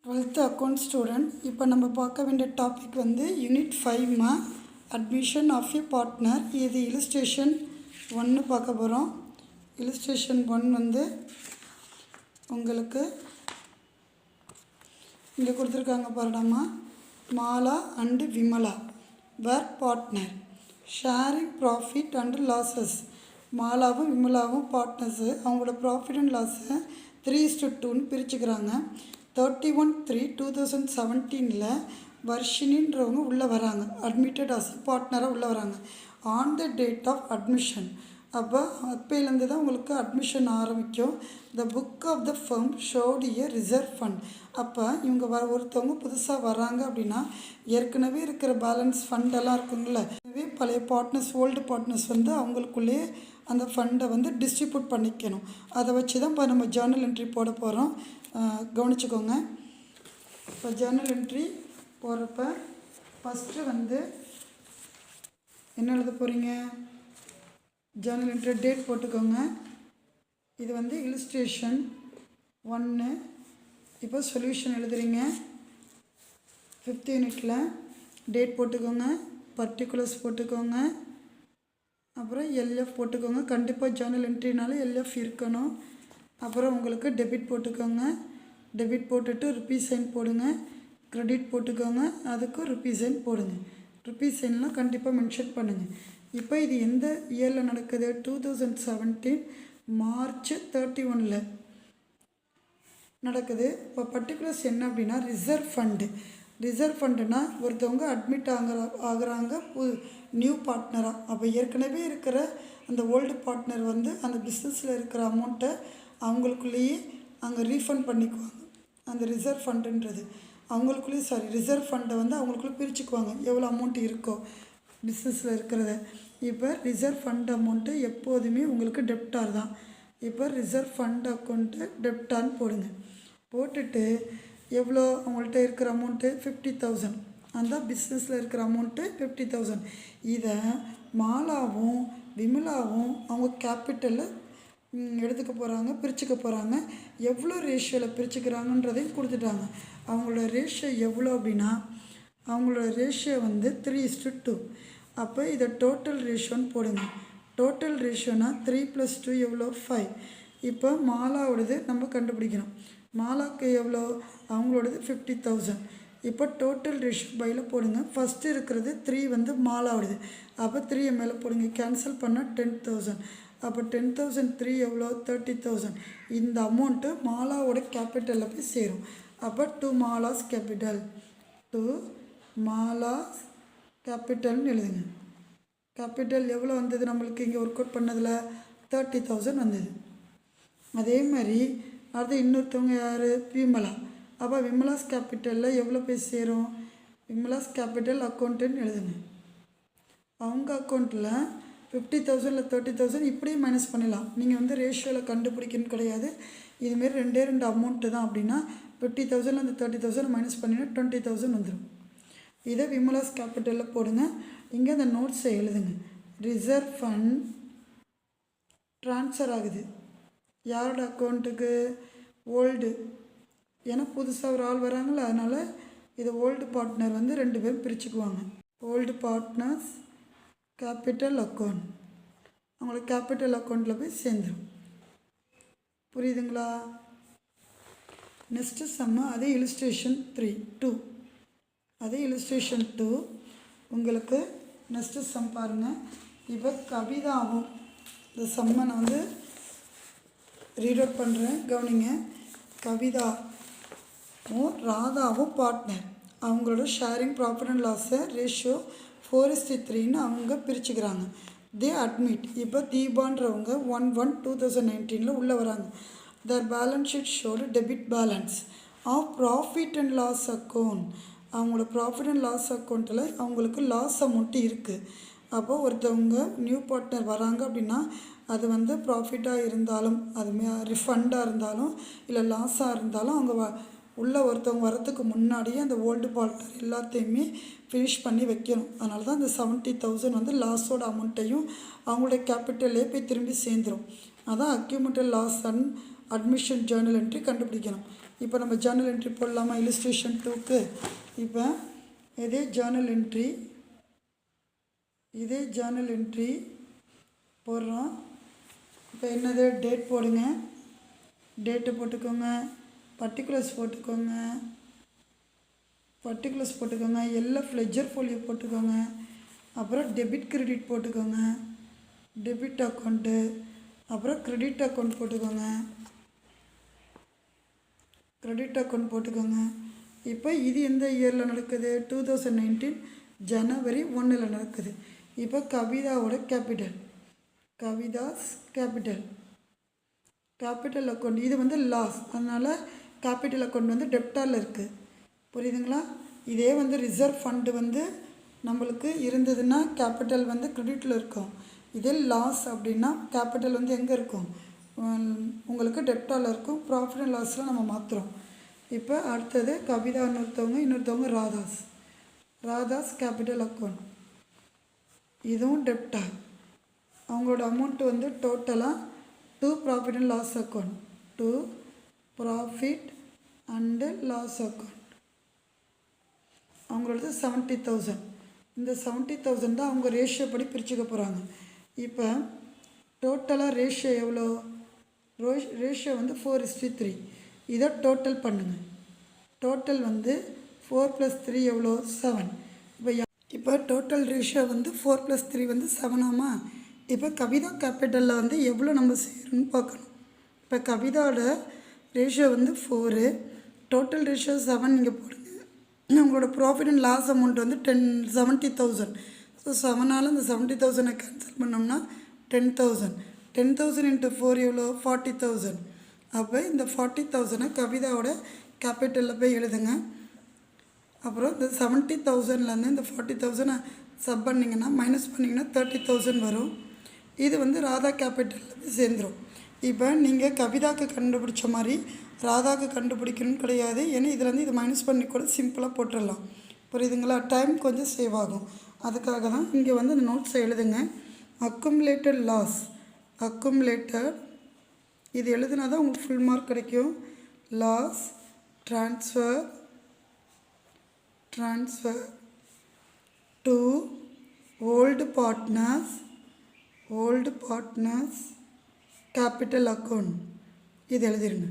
12th account student. இப்போ நம்ம பார்க்க வேண்டிய டாபிக் வந்து unit 5 admission of a partner. இது இலுஸ்ட்ரேஷன் 1 பார்க்க போகிறோம். இலுஸ்ட்ரேஷன் 1 வந்து உங்களுக்கு இங்கே கொடுத்துருக்காங்க பாருடாமா. Mala and Vimala were partner sharing profit and losses. மாலாவும் விமலாவும் பார்ட்னர்ஸு. அவங்களோட ப்ராஃபிட் அண்ட் லாஸை 3:2ன்னு பிரிச்சுக்கிறாங்க. 31/3/2017 வர்ஷினின்றவங்க உள்ளே வராங்க. அட்மிட்டட் ஆஸ் பார்ட்னராக உள்ளே வராங்க on the date of admission. அப்போலேருந்து தான் உங்களுக்கு அட்மிஷன் ஆரம்பிக்கும். The book of the firm showed a reserve fund. அப்போ இவங்க ஒருத்தவங்க புதுசாக வராங்க அப்படின்னா ஏற்கனவே இருக்கிற பேலன்ஸ் ஃபண்டெல்லாம் இருக்குங்கள, எனவே பழைய பார்ட்னர்ஸ் ஓல்டு பார்ட்னர்ஸ் வந்து அவங்களுக்குள்ளேயே அந்த ஃபண்டை வந்து டிஸ்ட்ரிபியூட் பண்ணிக்கணும். அதை வச்சு தான் இப்போ நம்ம ஜேர்னல் என்ட்ரி போட போகிறோம். கவனிச்சுக்கோங்க. இப்போ ஜேர்னல் என்ட்ரி போகிறப்ப ஃபஸ்ட்டு வந்து என்ன எழுத போகிறீங்க? ஜேர்னல் என்ட்ரி டேட் போட்டுக்கோங்க. இது வந்து இலுஸ்ட்ரேஷன் 1. இப்போ சொல்யூஷன் எழுதுறீங்க. 5th யூனிட்டில் டேட் போட்டுக்கோங்க, பர்டிகுலர்ஸ் போட்டுக்கோங்க, அப்புறம் எல்எஃப் போட்டுக்கோங்க. கண்டிப்பாக ஜேர்னல் என்ட்ரினால எல்எஃப் இருக்கணும். அப்புறம் உங்களுக்கு டெபிட் போட்டுக்கோங்க. டெபிட் போட்டுட்டு ருப்பீ சைன் போடுங்க. க்ரெடிட் போட்டுக்கோங்க, அதுக்கும் ருப்பீ சைன் போடுங்க. ருப்பீ சைன்லாம் கண்டிப்பாக மென்ஷன் பண்ணுங்கள். இப்போ இது எந்த இயரில் நடக்குது? 2017 March 31 நடக்குது. இப்போ பர்டிகுலர்ஸ் என்ன அப்படின்னா ரிசர்வ் ஃபண்டு. ரிசர்வ் ஃபண்டுனா ஒருத்தவங்க அட்மிட் ஆகுறாங்க நியூ பார்ட்னராக. அப்போ ஏற்கனவே இருக்கிற அந்த ஓல்டு பார்ட்னர் வந்து அந்த பிஸ்னஸில் இருக்கிற அமௌண்ட்டை அவங்களுக்குள்ளேயே அங்கே ரீஃபண்ட் பண்ணிக்குவாங்க. அந்த ரிசர்வ் ஃபண்டுன்றது அவங்களுக்குள்ளேயே ரிசர்வ் ஃபண்டை வந்து அவங்களுக்குள்ளே பிரிச்சுக்குவாங்க எவ்வளோ அமௌண்ட் இருக்கோ பிஸ்னஸில் இருக்கிறத. இப்போ ரிசர்வ் ஃபண்ட் அமௌண்ட்டு எப்போதுமே உங்களுக்கு டெப்டார் தான். இப்போ ரிசர்வ் ஃபண்ட் அக்கௌண்ட்டு டெப்டார்னு போடுங்க. போட்டுட்டு எவ்வளோ அவங்கள்ட்ட இருக்கிற அமௌண்ட்டு 50,000. அந்த பிஸ்னஸில் இருக்கிற அமௌண்ட்டு 50,000. இதை மாலாவும் விமலாவும் அவங்க கேபிட்டலில் எடுத்துக்க போகிறாங்க, பிரிச்சுக்க போகிறாங்க. எவ்வளோ ரேஷியோவில் பிரிச்சுக்கிறாங்கன்றதையும் கொடுத்துட்டாங்க. அவங்களோட ரேஷியோ எவ்வளோ அப்படின்னா அவங்களோட ரேஷியோ வந்து 3:2. அப்போ இதை டோட்டல் ரேஷியோன்னு போடுங்க. டோட்டல் ரேஷியோனா 3 + 2 எவ்வளோ? 5. இப்போ மாலாவோடது நம்ம கண்டுபிடிக்கணும். மாலாவுக்கு எவ்வளோ? அவங்களோடது 50,000. இப்போ டோட்டல் ரேஷியோ பையில் போடுங்க. ஃபஸ்ட்டு இருக்கிறது 3 வந்து மாலாவோடது. அப்போ 3 மேலே போடுங்க. கேன்சல் பண்ணால் 10,000. அப்போ 10,000 3 எவ்வளோ? 30,000. இந்த அமௌண்ட்டு மாலாவோட கேபிட்டலில் போய் சேரும். அப்போ 2 மாலாஸ் கேபிட்டல், 2 மாலாஸ் கேபிட்டல்னு எழுதுங்க. கேபிட்டல் எவ்வளோ வந்தது நம்மளுக்கு இங்கே ஒர்க் அவுட் பண்ணதில்? 30,000 வந்தது. அதே மாதிரி அடுத்து இன்னொருத்தவங்க யார்? விமலா. அப்போ விமலாஸ் கேபிட்டலில் எவ்வளோ போய் சேரும்? விமலாஸ் கேபிட்டல் அக்கௌண்ட்டுன்னு எழுதுங்க. அவங்க அக்கௌண்ட்டில் 50,000ல் 30,000 இப்படியும் மைனஸ் பண்ணிடலாம். நீங்கள் வந்து ரேஷியோவில் கண்டுபிடிக்கணும்னு கிடையாது. இதுமாரி 2 அமௌண்ட்டு தான் அப்படின்னா 50,000ல் அந்த 30,000 மைனஸ் பண்ணினா 20,000 வந்துடும். இதை விமலாஸ் கேபிட்டலில் போடுங்க. இங்கே அந்த நோட்ஸை எழுதுங்க. ரிசர்வ் ஃபண்ட் ட்ரான்ஸ்ஃபர் ஆகுது யாரோட அக்கௌண்ட்டுக்கு? ஓல்டு. ஏன்னா புதுசாக ஒரு ஆள் வராங்களா, அதனால் இது ஓல்டு பார்ட்னர் வந்து 2 பேரும் பிரிச்சுக்குவாங்க. ஓல்டு பார்ட்னர்ஸ் கேபிட்டல் அக்கௌண்ட் அவங்களோட கேபிட்டல் அக்கௌண்ட்டில் போய் சேர்ந்துடும். புரியுதுங்களா? நெக்ஸ்ட்டு சம்மு அதே இலுஸ்ட்ரேஷன் 2. அதே இலுஸ்ட்ரேஷன் 2 உங்களுக்கு நெக்ஸ்ட்டு சம் பாருங்கள். இப்போ கவிதாவும் இந்த சம்மை நான் வந்து ரீட் அவுட் பண்ணுறேன், கவனிங்க. கவிதாவும் ராதாவும் பார்ட்னர். அவங்களோட ஷேரிங் ப்ராஃபிட் அண்ட் லாஸை ரேஷியோ 4:3ன்னு அவங்க பிரிச்சுக்கிறாங்க. They admit. இப்போ தீபான்றவங்க 1/1/2019 உள்ளே வராங்க. Their balance sheet showed debit balance of profit and loss account. அவங்களோட ப்ராஃபிட் அண்ட் லாஸ் அக்கௌண்ட்டில் அவங்களுக்கு லாஸ் அமௌண்ட்டு இருக்குது. அப்போது ஒருத்தவங்க நியூ பார்ட்னர் வராங்க அப்படின்னா அது வந்து ப்ராஃபிட்டாக இருந்தாலும் அதுமே ரிஃபண்டாக இருந்தாலும் இல்லை லாஸாக இருந்தாலும் அவங்க உள்ளே ஒருத்தவங்க வரத்துக்கு முன்னாடியே அந்த ஓல்டு பார்ட்னர் எல்லாத்தையுமே ஃபினிஷ் பண்ணி வைக்கணும். அதனால தான் அந்த 70,000 வந்து லாஸோட அமௌண்ட்டையும் அவங்களுடைய கேபிட்டல்லே போய் திரும்பி சேர்ந்துடும். அதான் accumulated loss and admission journal entry கண்டுபிடிக்கணும். இப்போ நம்ம ஜேர்னல் என்ட்ரி போடலாமா இல்லுஸ்ட்ரேஷன் 2க்கு. இப்போ இதே ஜேர்னல் என்ட்ரி போடுறோம். இப்போ என்னது டேட் போடுங்க, டேட்டு போட்டுக்கோங்க, பர்டிகுலர்ஸ் போட்டுக்கோங்க, எல்எஃப் லெட்ஜர் ஃபோலியோ போட்டுக்கோங்க, அப்புறம் டெபிட் கிரெடிட் போட்டுக்கோங்க, டெபிட் அக்கௌண்ட்டு, அப்புறம் கிரெடிட் அக்கௌண்ட் போட்டுக்கோங்க. இப்போ இது எந்த இயரில் நடக்குது? 2019 ஜனவரி 1 நடக்குது. இப்போ கவிதாவோட கவிதாஸ் கேபிட்டல் அக்கௌண்ட் இது வந்து லாஸ், அதனால் கேபிட்டல் அக்கௌண்ட் வந்து டெப்டாரில் இருக்குது. புரியுதுங்களா? இதே வந்து ரிசர்வ் ஃபண்டு வந்து நம்மளுக்கு இருந்ததுன்னா கேபிட்டல் வந்து கிரெடிட்டில் இருக்கும். இதே லாஸ் அப்படின்னா கேபிட்டல் வந்து எங்கே இருக்கும்? உங்களுக்கு டெப்டாரில் இருக்கும். ப்ராஃபிட் அண்ட் லாஸில் நம்ம மாற்றுறோம். இப்போ அடுத்தது கவிதா இன்னொருத்தவங்க ராதாஸ் கேபிட்டல் அக்கௌண்ட், இதுவும் டெப்டார். அவங்களோட அமௌண்ட்டு வந்து டோட்டலாக to profit and loss account அவங்களோடது 70,000. இந்த 70,000 தான் அவங்க ரேஷியோ படி பிரிச்சுக்க போகிறாங்க. இப்போ டோட்டலாக ரேஷியோ எவ்வளோ? ரேஷியோ வந்து 4:3. இதை டோட்டல் பண்ணுங்கள். டோட்டல் வந்து 4 + 3 எவ்வளோ? 7. இப்போ டோட்டல் ரேஷியோ வந்து 4 + 3 வந்து 7ஆமா? இப்போ கவிதா கேபிட்டலில் வந்து எவ்வளோ நம்ம செய்யணும்னு பார்க்கணும். இப்போ கவிதாவோட ரேஷியோ வந்து 4, டோட்டல் ரேஷியோ 7 நீங்கள் போடுங்க. உங்களோட ப்ராஃபிட் அண்ட் லாஸ் அமௌண்ட் வந்து 70,000. ஸோ 7ஆல் இந்த 70,000 கேன்சல் பண்ணோம்னா 10,000. 10,000 × 4 எவ்வளோ? 40,000. அப்போ இந்த 40,000 கவிதாவோட கேபிட்டலில் போய் எழுதுங்க. அப்புறம் இந்த 70,000லேருந்து இந்த 40,000 சப் பண்ணிங்கன்னா மைனஸ் பண்ணிங்கன்னா 30,000 வரும். இது வந்து ராதா கேபிட்டலில் போய் சேர்ந்துடும். இப்போ நீங்கள் கவிதாவுக்கு கண்டுபிடிச்ச மாதிரி ராதாவுக்கு கண்டுபிடிக்கணும்னு கிடையாது. ஏன்னா இதில் வந்து இது மைனஸ் பண்ணி கூட சிம்பிளாக போட்டுடலாம். புரியுதுங்களா? டைம் கொஞ்சம் சேவ் ஆகும். அதுக்காக தான் இங்கே வந்து இந்த நோட்ஸை எழுதுங்க. அக்குமுலேட்டட் லாஸ் இது எழுதுனா தான் உங்களுக்கு ஃபுல் மார்க் கிடைக்கும். Loss transfer to old partners capital account இது எழுதிருங்க.